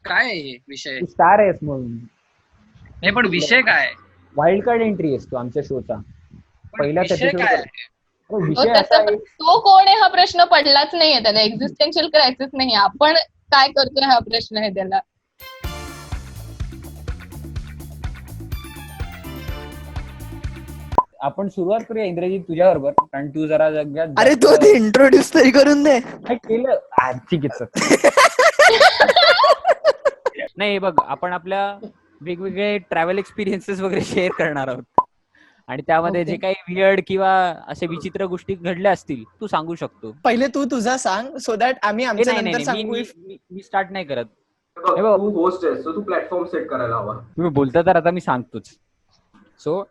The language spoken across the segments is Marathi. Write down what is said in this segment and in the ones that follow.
काय आहे विषय? तू स्टार आहेस म्हणून. नाही पण विषय काय? वाईल्ड कार्ड एंट्री आहेस तू आमच्या शोचा. पण पहिलाच विषय एपिसोड काय कर. आहे? विषय असा तसं आहे. तो कोण आहे हा प्रश्न पडलाच नाहीये त्याला. एक्झिस्टेन्शियल क्रायसिस नाही, आपण काय करतोय हा प्रश्न आहे त्याला. आपण सुरुवात करूया इंद्रजीत तुझ्या बरोबर, कारण तू जरा जगात अरे तू आधी इंट्रोड्यूस तरी करून दे. काय केलं. ठीक आहे नाही बघ, आपण आपल्या वेगवेगळे ट्रॅव्हल एक्सपिरियन्सेस वगैरे शेअर करणार आहोत आणि त्यामध्ये जे काही वियर्ड किंवा असे विचित्र गोष्टी घडल्या असतील तू सांगू शकतो. पहिले तू तुझा सांग, सो दॅट आम्ही आमच्या नाही नंतर सांगू. मी स्टार्ट नाही करत. तू होस्ट आहेस, तू प्लॅटफॉर्म सेट करायला हवा. तुम्ही बोलता तर आता मी सांगतोच. सो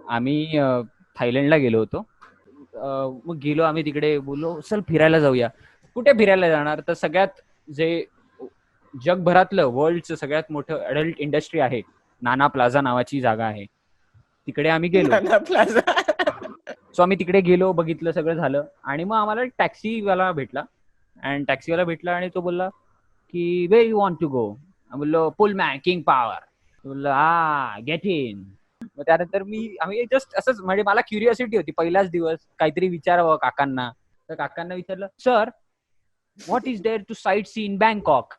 आम्ही थायलंडला गेलो होतो. मग गेलो आम्ही तिकडे, बोललो चल फिरायला जाऊया. कुठे फिरायला जाणार, तर सगळ्यात जे जगभरातलं वर्ल्डचं सगळ्यात मोठं अडल्ट इंडस्ट्री आहे, नाना प्लाझा नावाची जागा आहे, तिकडे आम्ही गेलो. सो आम्ही तिकडे गेलो, बघितलं, सगळं झालं आणि मग आम्हाला टॅक्सीवाला भेटला. आणि तो बोलला की वेर यू वॉन्ट टू गो. बोललो पुलमॅन किंग पॉवर. बोललो गेट इन. मग त्यानंतर आम्ही जस्ट असंच, म्हणजे मला क्युरिओसिटी होती, पहिलाच दिवस काहीतरी विचारावं काकांना. तर काकांना विचारलं, sir what is there to sightsee in Bangkok.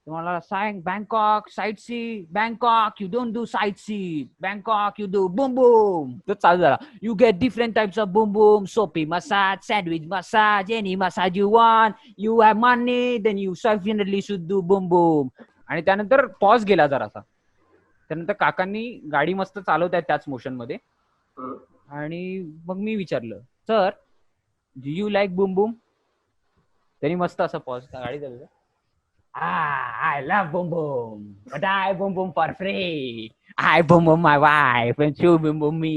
तुम्हाला सांग, Bangkok sightsee, Bangkok you don't do sightsee, Bangkok you do boom boom. तो चालू झाला, you get different types of boom boom, soapy massage, sandwich massage, any massage you want, you have money then you definitely should do boom boom. आणि त्यानंतर पॉज गेला जरासा. त्यानंतर काकांनी गाडी मस्त चालवत आहेत त्याच मोशन मध्ये. आणि मग मी विचारलं, sir do you like Bum Bum. त्यांनी मस्त असा पॉज, गाडी चालू, I love boom boom, but I boom boom for free. I boom boom my wife and she boom boom me.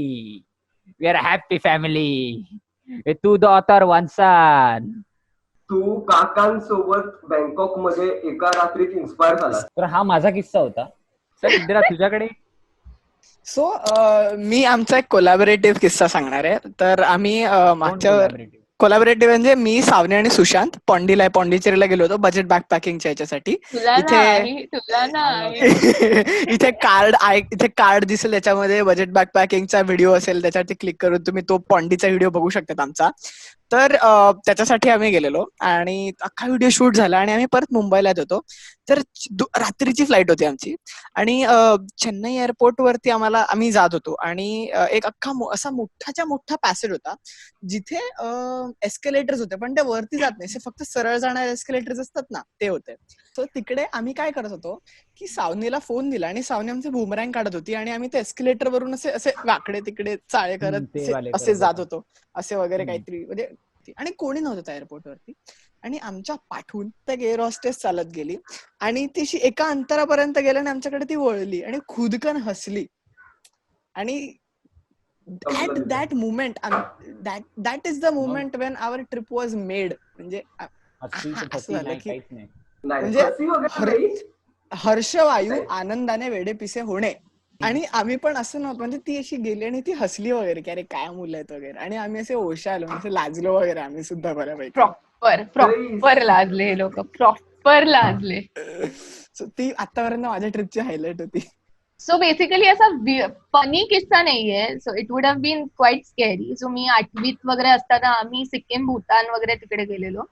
We are a happy family. With two daughter, one son. Tu काकांसोबत Bangkok मध्ये एका रात्रीत इन्स्पायर झाला. तर हा माझा किस्सा होता. सर इंदिरा तुझ्याकडे. सो मी आमचा एक कोलॅबोरेटिव्ह किस्सा सांगणार आहे. तर आम्ही मागच्या कोलॅबोरेटिव्ह म्हणजे मी, सावनी आणि सुशांत पॉंडिचेरीला गेलो होतो बजेट बॅकपॅकिंगच्या याच्यासाठी. इथे कार्ड दिसेल, त्याच्यामध्ये बजेट बॅकपॅकिंगचा व्हिडिओ असेल, त्याच्यावरती क्लिक करून तुम्ही तो पॉंडीचा व्हिडिओ बघू शकता आमचा. तर त्याच्यासाठी आम्ही गेलेलो आणि अख्खा व्हिडिओ शूट झाला आणि आम्ही परत मुंबईला येत होतो. तर रात्रीची फ्लाईट होती आमची आणि चेन्नई एअरपोर्ट वरती आम्ही जात होतो आणि एक अख्खा असा मोठाच्या मोठा पॅसेज होता जिथे एस्केलेटर्स होते, पण ते वरती जात नाही, फक्त सरळ जाणारे एस्केलेटर्स असतात ना, ते होते. सो तिकडे आम्ही काय करत होतो की सावनीला फोन दिला आणि सावनी आमचे बुमरँग काढत होती आणि आम्ही ते एस्केलेटर वरून असे वाकडे तिकडे चाळे करत असे जात होतो, असे वगैरे काहीतरी. म्हणजे आणि कोणी नव्हतं त्या एअरपोर्ट वरती आणि आमच्या पाठून त्या एअर हॉस्टेस चालत गेली आणि ती एका अंतरापर्यंत गेली आणि आमच्याकडे ती वळली आणि खुदकन हसली. आणि at that moment, that is the moment when our trip was made. म्हणजे असं झालं की म्हणजे हर्षवायू आनंदाने वेडेपिसे होणे. आणि आम्ही पण असं नव्हतं, म्हणजे ती अशी गेली आणि ती हसली वगैरे की अरे काय मुलं आहेत वगैरे, आणि आम्ही असे ओशालो, असे लाजलो वगैरे आम्ही सुद्धा बऱ्यापैकी. प्रॉपर लाजले लोक, प्रॉपर लाजले. ती आतापर्यंत माझ्या ट्रिपची हायलाइट होती. सो बेसिकली असा फनी किस्सा नाहीये. So it would have been quite scary. So मी 8वीत वगैरे असताना आम्ही सिक्कीम, भूतान वगैरे तिकडे गेलेलो.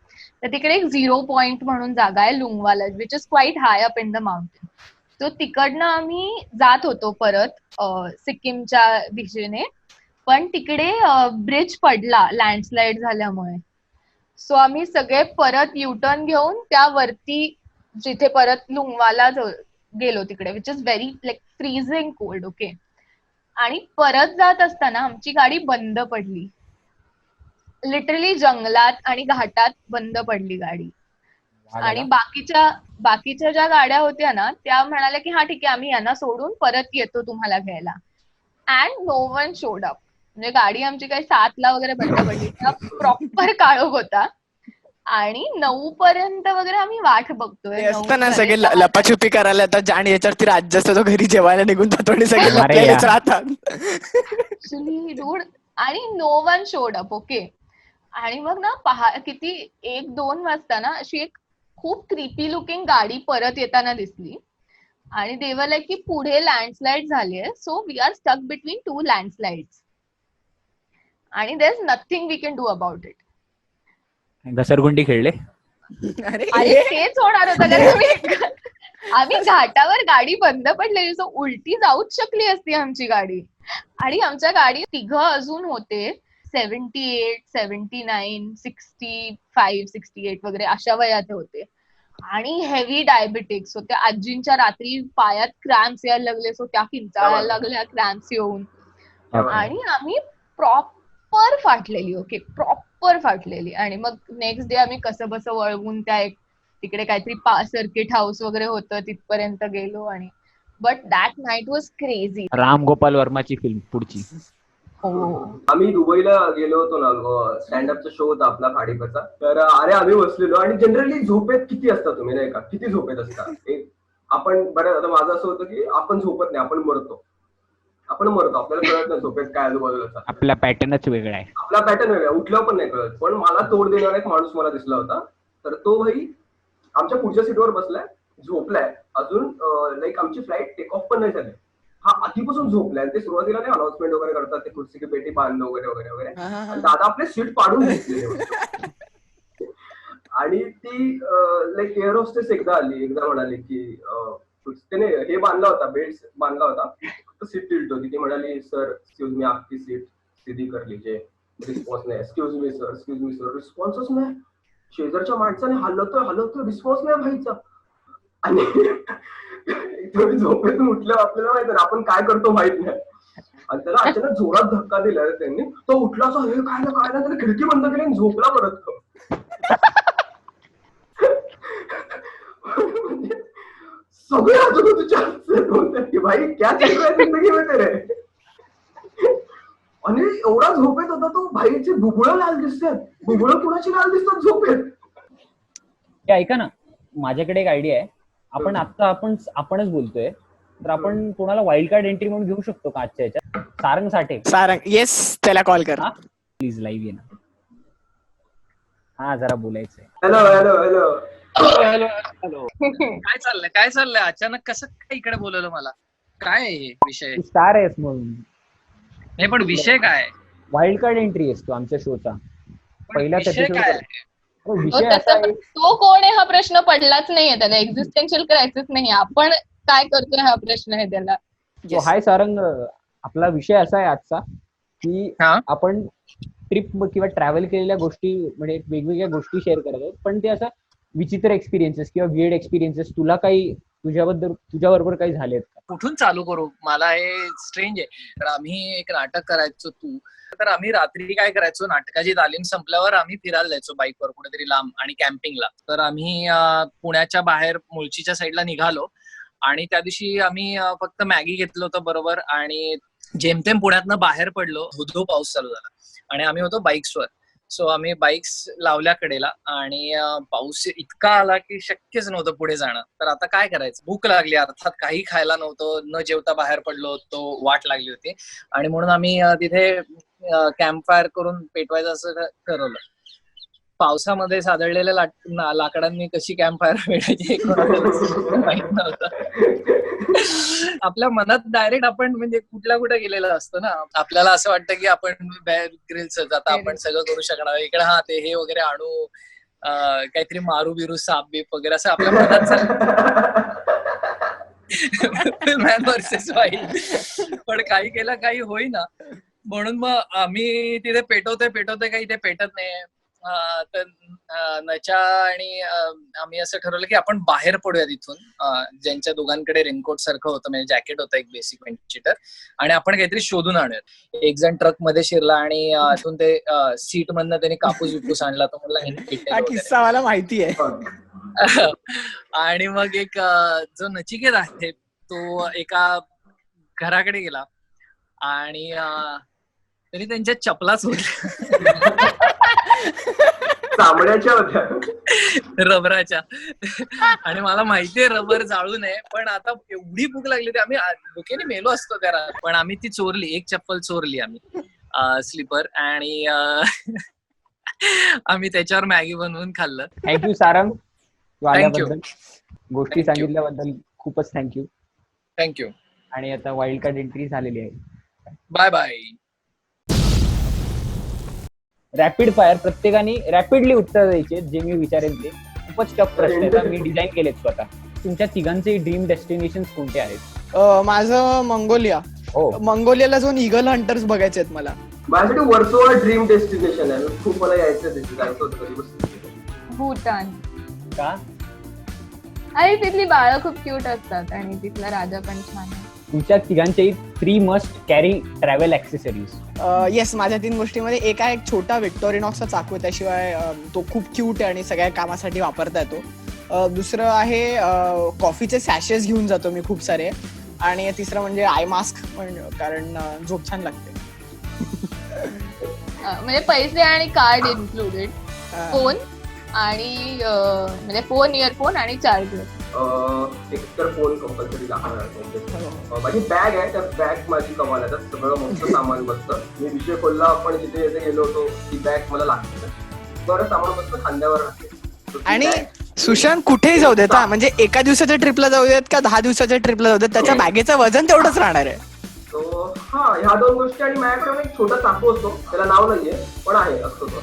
तर तिकडे एक 0 पॉइंट म्हणून जागा आहे, Longewala, which is quite high up in the mountain. So तिकडनं आम्ही जात होतो परत सिक्कीमच्या दिशेने, पण तिकडे ब्रिज पडला लँडस्लाइड झाल्यामुळे. सो आम्ही सगळे परत युटर्न घेऊन त्यावरती जिथे परत लुंगवाला गेलो तिकडे, which is very like freezing cold. Okay. आणि परत जात असताना आमची गाडी बंद पडली, लिटरली जंगलात आणि घाटात बंद पडली गाडी. आणि बाकीच्या ज्या गाड्या होत्या ना, त्या म्हणाल्या की हा ठीक आहे, आम्ही यांना सोडून परत येतो तुम्हाला घ्यायला. And no one showed up. म्हणजे गाडी आमची काही 7ला वगैरे बंद पडली, प्रॉपर काळोख होता. आणि 9 पर्यंत वगैरे आम्ही वाट बघतोय. असताना सगळे लपाछुपी करायला येतात आणि याच्यावरती राज्य असतो, तो घरी जेवायला निघून जातो आणि सगळे लपलेलेच राहतात. आणि no one showed up. Okay. आणि मग ना किती 1-2 वाजता ना अशी एक खूप क्रिपी लुकिंग गाडी परत येताना दिसली आणि देवर लाईक की पुढे लँडस्लाइड झालीये, so we are stuck between 2 landslides आणि there is nothing we can do about it. घसरगुंडी खेळले. अरे आणि तेच होणार होतं कारण आम्ही घाटावर गाडी बंद पडलेली, सो उलटी जाऊच शकली असती आमची गाडी. आणि आमच्या गाडी तिघं अजून होते, 78, 79, 65, 68 वगैरे अशा वयाचे होते आणि हेवी डायबिटिक्स होते. आजींच्या रात्री पायात क्रॅम्प्स यायला लागले, सो त्या किंचाळायला लागल्या क्रॅम्प्स येऊन. आणि आम्ही प्रॉपर फाटलेली, ओके प्रॉपर फाटलेली. आणि मग नेक्स्ट डे आम्ही कसं बसं वळवून त्या एक तिकडे काहीतरी सर्किट हाऊस वगैरे होतं तिथपर्यंत गेलो. आणि but that night was crazy. Ram Gopal वर्माची फिल्म पुढची. आम्ही दुबईला गेलो होतो ना, स्टँडअपचा शो होता आपला भाडीपचा. तर अरे आम्ही बसलेलो आणि जनरली झोपेत किती असता तुम्ही नाही का, किती झोपेत असता आपण. बरं आता माझं असं होतं की आपण झोपत नाही, आपण मरतो, आपल्याला कळत नाही झोपेत काय आजूबाजूला असतात. आपला पॅटर्नच वेगळा आहे. आपला पॅटर्न वेगळा, उठल्यावर पण नाही कळत. पण मला तोड देणारा एक माणूस मला दिसला होता. तर तो भाई आमच्या पुढच्या सीटवर बसलाय, झोपलाय अजून. लाईक आमची फ्लाईट टेक ऑफ पण नाही झाली, हा आधीपासून झोपलाय. ते सुरुवातीला नाही अनाउन्समेंट वगैरे करतात, ते कुर्सी की पेटी बांधणं वगैरे वगैरे वगैरे. दादा आपले सीट पाडून घेतले. आणि ती लाईक एअर होस्टेस एकदा म्हणाली की त्याने हे बांधला होता, बेड्स बांधला होता, सीट टिल्ट होती. ती म्हणाली सर एक्सक्यूज मी आपकी सीट सीधी कर लीजिए. रिस्पॉन्स नाही. एक्सक्यूज मी सर रिस्पॉन्सच नाही. शेजारच्या माणसाने हलवतोय रिस्पॉन्स नाही व्हायचा. आणि थोडी झोपेतून उठल्यावर आपल्याला माहिती ना आपण काय करतो माहित नाही. आणि त्याला अचानक जोरात धक्का दिला त्यांनी. तो उठला असं, हे काय ना त्याने खिडकी बंद केली आणि झोपला परत. म्हणजे सगळे आजूबाजूच्या की भाई क्या चल रहा है जिंदगी में तेरे. आणि एवढा झोपेत होता तो. भाईचे बुबुळं लाल दिसतात. बुबुळं कुणाची लाल दिसतात झोपेत. ऐका ना, माझ्याकडे एक आयडिया आहे. आपण आता आपणच बोलतोय, तर आपण कोणाला वाईल्ड कार्ड एंट्री म्हणून घेऊ शकतो का आजच्या याच्यात? सारंग येस, त्याला कॉल कर प्लीज. लाईव्ह ये ना. हा जरा बोलायचंय. हॅलो. काय चाललंय अचानक कसं काय इकडे बोलवलं मला? काय आहे विषय? स्टार आहेस म्हणून. नाही पण विषय काय? वाईल्ड कार्ड एंट्री असतो आमच्या शोचा पहिल्या विषय काय? विषय असा आहे. तो कोण आहे हा प्रश्न पडलाच नाहीये त्याला. एक्झिस्टेन्शियल क्रायसिस नाही, आपण काय करतोय हा प्रश्न आहे त्याला. हाय सारंग, आपला विषय असा आहे आजचा की आपण ट्रिप किंवा ट्रॅव्हल केलेल्या गोष्टी म्हणजे वेगवेगळ्या गोष्टी शेअर करत आहोत. पण ते असं विचित्र एक्सपिरियन्सेस किंवा वियर्ड एक्सपिरियन्सेस तुला काही तुझ्याबरोबर काही झालेत का? कुठून चालू करू? मला हे स्ट्रेंज आहे. तर आम्ही एक नाटक करायचो तर आम्ही रात्री काय करायचो, नाटकाची तालीम संपल्यावर आम्ही फिरायला जायचो बाईकवर कुठेतरी लांब आणि कॅम्पिंगला. तर आम्ही पुण्याच्या बाहेर मुळशीच्या साईडला निघालो आणि त्या दिवशी आम्ही फक्त मॅगी घेतलं होतं बरोबर. आणि जेमतेम पुण्यातनं बाहेर पडलो, धो पाऊस चालू झाला आणि आम्ही होतो बाईक्सवर. सो आम्ही बाईक्स लावल्या कडेला आणि पाऊस इतका आला की शक्यच नव्हतं पुढे जाणं. तर आता काय करायचं? भूक लागली, अर्थात काही खायला नव्हतं, न जेवता बाहेर पडलो होतो, वाट लागली होती. आणि म्हणून आम्ही तिथे कॅम्प फायर करून पेटवायचं असं ठरवलं. पावसामध्ये सादळलेल्या लाकडांनी कशी कॅम्प फायर पेटायची माहित नव्हतं. आपल्या मनात डायरेक्ट आपण म्हणजे कुठे गेलेलं असतं ना. आपल्याला असं वाटतं की आपण बेअर ग्रिल्स आता आपण सगळं करू शकणार, इकडे ते हे वगैरे आणू, काहीतरी मारू बिरू साप बीप वगैरे असं आपल्या मनात मॅन वर्सेस वाईल्ड. पण काही केलं काही होईना. म्हणून मग आम्ही तिथे पेटवतोय काही ते पेटत नाही. तर नचा आणि आम्ही असं ठरवलं की आपण बाहेर पडूया तिथून. ज्यांच्या दोघांकडे रेनकोट सारखं होतं म्हणजे जॅकेट होतं एक बेसिक वेंटिलेटर, आणि आपण काहीतरी शोधून आणूयात. एक जण ट्रक मध्ये शिरला आणि इथून ते सीट मधनं त्याने कापूस आणला. तो मला किस्सा मला माहिती आहे. आणि मग एक जो नचिकेत आहे तो एका घराकडे गेला आणि त्यांनी त्यांच्या चपला चोरल्या. चामड्याच्या होत्या, रबराच्या. आणि मला माहितीये रबर जाळू नये, पण आता एवढी भूक लागली होती, आम्ही भुकेने मेलो असतो त्याला. पण आम्ही ती चोरली, एक चप्पल चोरली आम्ही, स्लीपर. आणि आम्ही त्याच्यावर मॅगी बनवून खाल्लं. थँक्यू सारंग. तू आल्याबद्दल, गोष्टी Thank you. सांगितल्याबद्दल खूपच थँक्यू. थँक्यू. आणि आता वाईल्ड कार्ड एंट्री झालेली आहे. Bye bye. रॅपिड फायर प्रत्येकाने रॅपिडली उत्तर द्यायचे जे मी विचारेन ते. खूपच टफ प्रश्न आहेत, मी डिझाईन केलेत स्वतः. तुमच्या तिघांचे ड्रीम डेस्टिनेशन कोणते आहेत? माझं मंगोलिया. हो, मंगोलियाला जाऊन इगल हंटर्स बघायचे आहेत मला. माझ्यासाठी वर्सोवा ड्रीम डेस्टिनेशन आहे. खूप मला जायचं होतं कधी. भूतान. का? आणि तिथली बाळं खूप क्यूट असतात आणि तिथला राजा पण छान आहे. तुमच्या तिघांचे 3 must carry travel accessories. Yes, माझ्या 3 गोष्टीमध्ये एक आहे एक छोटा व्हिक्टोरिनॉक्सचा चाकू आहे, त्याशिवाय तो खूप क्यूट आहे आणि सगळ्या कामासाठी वापरता येतो. दुसरं आहे कॉफीचे सॅशेस घेऊन जातो मी खूप सारे. आणि तिसरं म्हणजे आय मास्क, कारण झोप छान लागते. म्हणजे पैसे आणि कार्ड इन्क्लुडेड. फोन आणि म्हणजे फोन, इयरफोन आणि चार्जर. एक तर फोन कंपल्सरी लागणार. माझी बॅग आहे, त्या बॅग माझी कमाल आहे, त्यात सगळं मोठं सामान बसतं. मी विषय खोलला, आपण जिथे जिथे गेलो होतो ती बॅग मला लागते. बरं सामान बसतं खांद्यावर राहते. आणि सुशांत कुठेही जाऊ देत, म्हणजे एका दिवसाच्या ट्रिपला जाऊ देत का 10 दिवसाच्या ट्रिपला जाऊ देत, त्याच्या बॅगेचं वजन तेवढंच राहणार आहे. तो ह्या 2 गोष्टी. आणि माझ्याकडे एक छोटा चाकू असतो, त्याला नाव नाहीये पण आहे, असतो तो.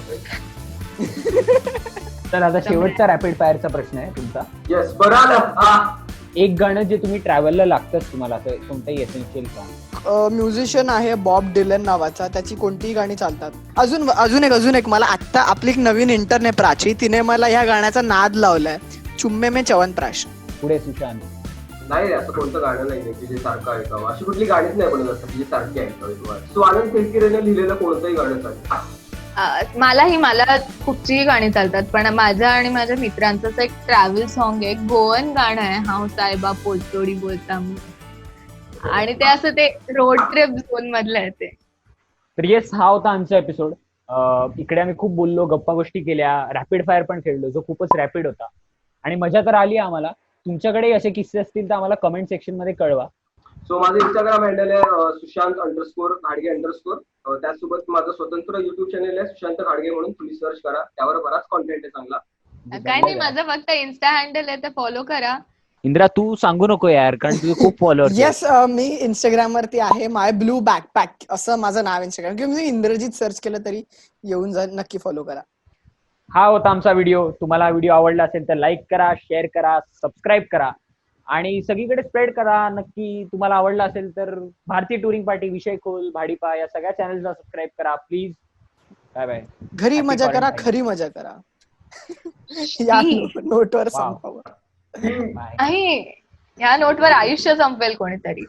तर आता शेवटचा रॅपिड फायरचा प्रश्न आहे तुमचा. येस, बरं आलं. एक गाणं जे तुम्ही ट्रॅव्हलला लागतंच तुम्हाला, असं कोणतंही एसेन्शियल सॉन्ग. म्युझिशियन आहे बॉब डिलन नावाचा, त्याची कोणतीही गाणी चालतात. अजून एक मला आता आपली एक नवीन इंटर्न आहे प्राची, तिने मला ह्या गाण्याचा नाद लावलाय, चुम्मे में च्यवनप्राश. पुढे सुशांत. नाही रे, असं कोणतं गाणं नाही की जे सारखं ऐकावं. अशी कुठली गाणीच नाही बनत असतं की जे सारखी ऐकावी तुम्हाला. स्वानंद किरकिरेने लिहिलेलं कोणतंही गाणं चालेल. मला कुठचीही गाणी चालतात, पण माझ्या आणि माझ्या मित्रांचं एक ट्रॅव्हल सॉन्ग आहे, गोवन गाणं आहे, हाव साहेबा पोलतोडी बोलता मी. आणि ते असं ते रोड ट्रिप झोन मधलं आहे ते. तर येस, हा होता आमचा एपिसोड. इकडे आम्ही खूप बोललो, गप्पा गोष्टी केल्या, रॅपिड फायर पण खेळलो, जो खूपच रॅपिड होता आणि मजा तर आली आम्हाला. तुमच्याकडे असे किस्से असतील तर आम्हाला कमेंट सेक्शन मध्ये कळवा. सो माझं इंस्टाग्राम हँडल आहे सुशांत_घाडगे_. त्यासोबत माझं स्वतंत्र युट्यूब चॅनल आहे सुशांत घाडगे म्हणून, तुम्ही सर्च करा, त्यावर बराच कॉन्टेंट आहे चांगला. काय नाही, माझं फक्त इन्स्टा हँडल आहे, ते फॉलो करा. इंद्रा, तू सांगू नको यार, कारण तुझे खूप फॉलोअर्स. येस, मी इंस्टाग्राम वरती आहे, माय ब्लू बॅकपॅक असं माझं नाव इंस्टाग्राम, किंवा मी इंद्रजीत सर्च केलं तरी येऊन जाईल, नक्की फॉलो करा. हा होता आमचा व्हिडिओ. तुम्हाला व्हिडिओ आवडला असेल तर लाईक करा, शेअर करा, सबस्क्राईब करा आणि सगळीकडे स्प्रेड करा. नक्की तुम्हाला आवडला असेल तर भारतीय टुरिंग पार्टी, विषय खोल, भाडीपा या सगळ्या चॅनल्सला सबस्क्राईब करा प्लीज. Bye bye. घरी मजा करा, खरी मजा करा. या नोटवर Wow. संपावं. आणि ह्या नोटवर आयुष्य संपेल कोणीतरी.